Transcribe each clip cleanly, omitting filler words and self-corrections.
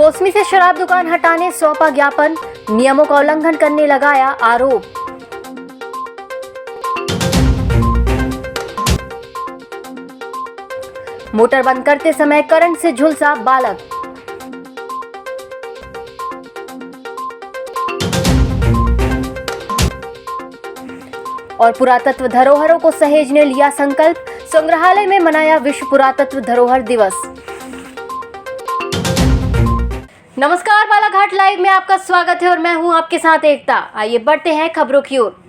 कोसमी से शराब दुकान हटाने सौंपा ज्ञापन, नियमों का उल्लंघन करने लगाया आरोप। मोटर बंद करते समय करंट से झुलसा बालक। और पुरातत्व धरोहरों को सहेजने लिया संकल्प, संग्रहालय में मनाया विश्व पुरातत्व धरोहर दिवस। नमस्कार, बालाघाट लाइव में आपका स्वागत है और मैं हूं आपके साथ एकता। आइए बढ़ते हैं खबरों की ओर।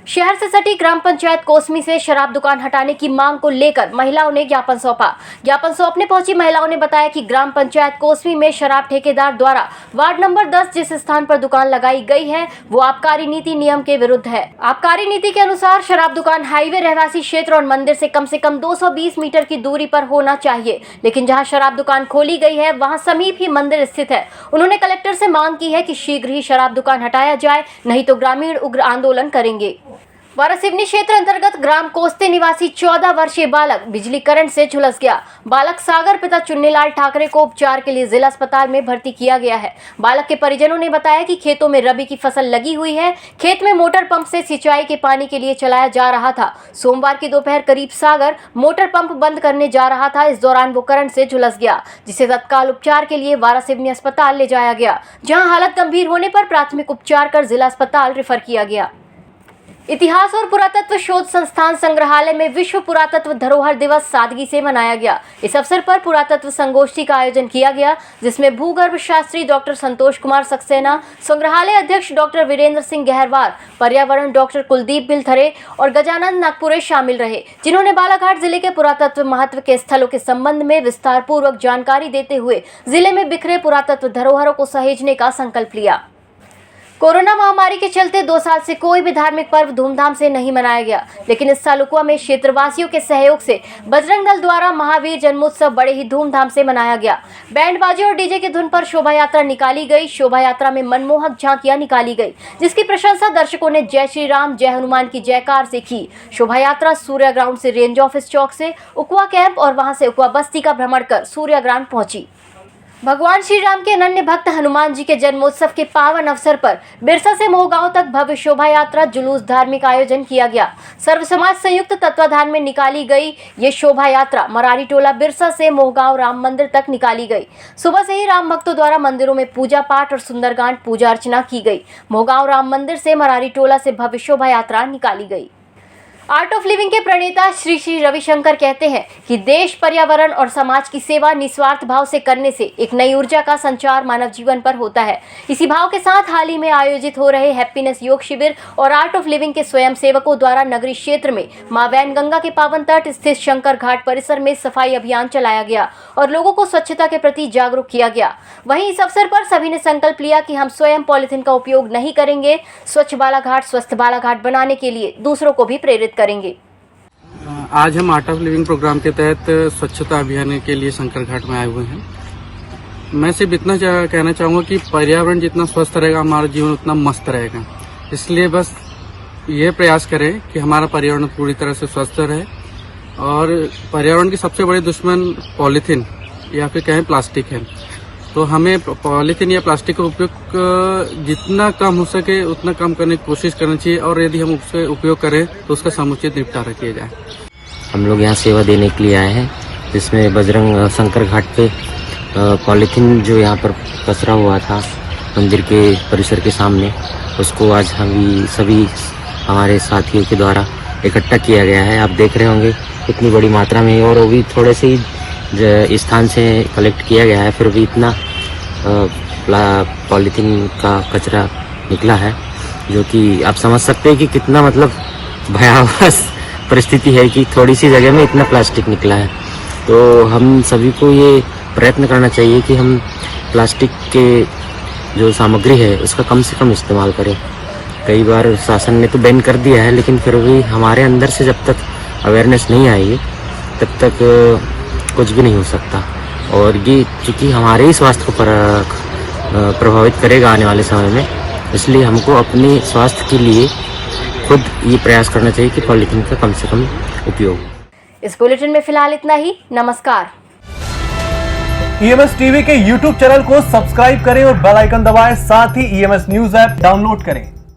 शहर से सटी ग्राम पंचायत कोसमी से शराब दुकान हटाने की मांग को लेकर महिलाओं ने ज्ञापन सौंपा। ज्ञापन सौंपने पहुंची महिलाओं ने बताया कि ग्राम पंचायत कोसमी में शराब ठेकेदार द्वारा वार्ड नंबर 10 जिस स्थान पर दुकान लगाई गई है वो आबकारी नीति नियम के विरुद्ध है। आबकारी नीति के अनुसार शराब दुकान हाईवे, रहवासी क्षेत्र और मंदिर से कम 220 मीटर की दूरी पर होना चाहिए, लेकिन जहाँ शराब दुकान खोली गई है वहाँ समीप ही मंदिर स्थित है। उन्होंने कलेक्टर से मांग की है कि शीघ्र ही शराब दुकान हटाया जाए, नहीं तो ग्रामीण उग्र आंदोलन करेंगे। वारासिवनी क्षेत्र अंतर्गत ग्राम कोस्ते निवासी 14 वर्षीय बालक बिजली करंट से झुलस गया। बालक सागर पिता चुन्नीलाल ठाकरे को उपचार के लिए जिला अस्पताल में भर्ती किया गया है। बालक के परिजनों ने बताया कि खेतों में रबी की फसल लगी हुई है। खेत में मोटर पंप से सिंचाई के पानी के लिए चलाया जा रहा था। सोमवार की दोपहर करीब सागर मोटर पंप बंद करने जा रहा था। इस दौरान वो करंट से झुलस गया, जिसे तत्काल उपचार के लिए वारासिवनी अस्पताल ले जाया गया, जहाँ हालत गंभीर होने पर प्राथमिक उपचार कर जिला अस्पताल रेफर किया गया। इतिहास और पुरातत्व शोध संस्थान संग्रहालय में विश्व पुरातत्व धरोहर दिवस सादगी से मनाया गया। इस अवसर पर पुरातत्व संगोष्ठी का आयोजन किया गया, जिसमें भूगर्भ शास्त्री डॉक्टर संतोष कुमार सक्सेना, संग्रहालय अध्यक्ष डॉक्टर वीरेंद्र सिंह गहरवार, पर्यावरण डॉक्टर कुलदीप बिलथरे और गजानंद नागपुरे शामिल रहे, जिन्होंने बालाघाट जिले के पुरातत्व महत्व के स्थलों के संबंध में विस्तार पूर्वक जानकारी देते हुए जिले में बिखरे पुरातत्व धरोहरों को सहेजने का संकल्प लिया। कोरोना महामारी के चलते 2 साल से कोई भी धार्मिक पर्व धूमधाम से नहीं मनाया गया, लेकिन इस साल उकुआ में क्षेत्रवासियों के सहयोग से बजरंग दल द्वारा महावीर जन्मोत्सव बड़े ही धूमधाम से मनाया गया। बैंड बाजे और डीजे की धुन पर शोभा यात्रा निकाली गई। शोभा यात्रा में मनमोहक झांकियां निकाली गई, जिसकी प्रशंसा दर्शकों ने जय श्री राम जय हनुमान की जयकार से की। शोभा यात्रा सूर्या ग्राउंड से रेंज ऑफिस चौक से उकुआ कैंप और वहां से उकुआ बस्ती का भ्रमण कर सूर्या ग्राउंड पहुंची। भगवान श्री राम के अनन्य भक्त हनुमान जी के जन्मोत्सव के पावन अवसर पर बिरसा से मोहगांव तक भव्य शोभा यात्रा जुलूस धार्मिक आयोजन किया गया। सर्व समाज संयुक्त तत्वाधान में निकाली गई ये शोभा यात्रा मरारी टोला बिरसा से मोहगांव राम मंदिर तक निकाली गई। सुबह से ही राम भक्तों द्वारा मंदिरों में पूजा पाठ और सुंदरकांड पूजा अर्चना की गई। मोहगांव राम मंदिर से मरारी टोला से भव्य शोभा यात्रा निकाली गई। आर्ट ऑफ लिविंग के प्रणेता श्री श्री रविशंकर कहते हैं कि देश, पर्यावरण और समाज की सेवा निस्वार्थ भाव से करने से एक नई ऊर्जा का संचार मानव जीवन पर होता है। इसी भाव के साथ हाल ही में आयोजित हो रहे हैप्पीनेस योग शिविर और आर्ट ऑफ लिविंग के स्वयं सेवकों द्वारा नगरीय क्षेत्र में मां वैनगंगा के पावन तट स्थित शंकर घाट परिसर में सफाई अभियान चलाया गया और लोगों को स्वच्छता के प्रति जागरूक किया गया। वहीं इस अवसर पर सभी ने संकल्प लिया कि हम स्वयं पॉलिथीन का उपयोग नहीं करेंगे। स्वच्छ बालाघाट, स्वस्थ बालाघाट बनाने के लिए दूसरों को भी प्रेरित करेंगे। आज हम आर्ट ऑफ लिविंग प्रोग्राम के तहत स्वच्छता अभियान के लिए शंकर घाट में आए हुए हैं। मैं सिर्फ इतना कहना चाहूँगा कि पर्यावरण जितना स्वस्थ रहेगा हमारा जीवन उतना मस्त रहेगा। इसलिए बस ये प्रयास करें कि हमारा पर्यावरण पूरी तरह से स्वस्थ रहे। और पर्यावरण की सबसे बड़ी दुश्मन पॉलीथीन या फिर कहें प्लास्टिक है, तो हमें पॉलीथीन या प्लास्टिक का उपयोग जितना कम हो सके उतना कम करने की कोशिश करनी चाहिए और यदि हम उससे उपयोग करें तो उसका समुचित निपटारा किया जाए। हम लोग यहाँ सेवा देने के लिए आए हैं, जिसमें बजरंग शंकर घाट पे पॉलीथीन जो यहाँ पर पसरा हुआ था मंदिर के परिसर के सामने, उसको आज हम सभी हमारे साथियों के द्वारा इकट्ठा किया गया है। आप देख रहे होंगे इतनी बड़ी मात्रा में, और वो भी थोड़े से ही स्थान से कलेक्ट किया गया है, फिर भी इतना पॉलीथीन का कचरा निकला है, जो कि आप समझ सकते हैं कि कितना मतलब भयावह परिस्थिति है कि थोड़ी सी जगह में इतना प्लास्टिक निकला है। तो हम सभी को ये प्रयत्न करना चाहिए कि हम प्लास्टिक के जो सामग्री है उसका कम से कम इस्तेमाल करें। कई बार शासन ने तो बैन कर दिया है, लेकिन फिर भी हमारे अंदर से जब तक अवेयरनेस नहीं आएगी तब तक कुछ भी नहीं हो सकता। और ये चूँकि हमारे ही स्वास्थ्य को प्रभावित करेगा आने वाले समय में, इसलिए हमको अपने स्वास्थ्य के लिए खुद ये प्रयास करना चाहिए कि पॉलीथीन का कम से कम उपयोग। इस बुलेटिन में फिलहाल इतना ही। नमस्कार। ईएमएस टीवी के यूट्यूब चैनल को सब्सक्राइब करें और बेल आइकन दबाएं, साथ ही ईएमएस न्यूज ऐप डाउनलोड करें।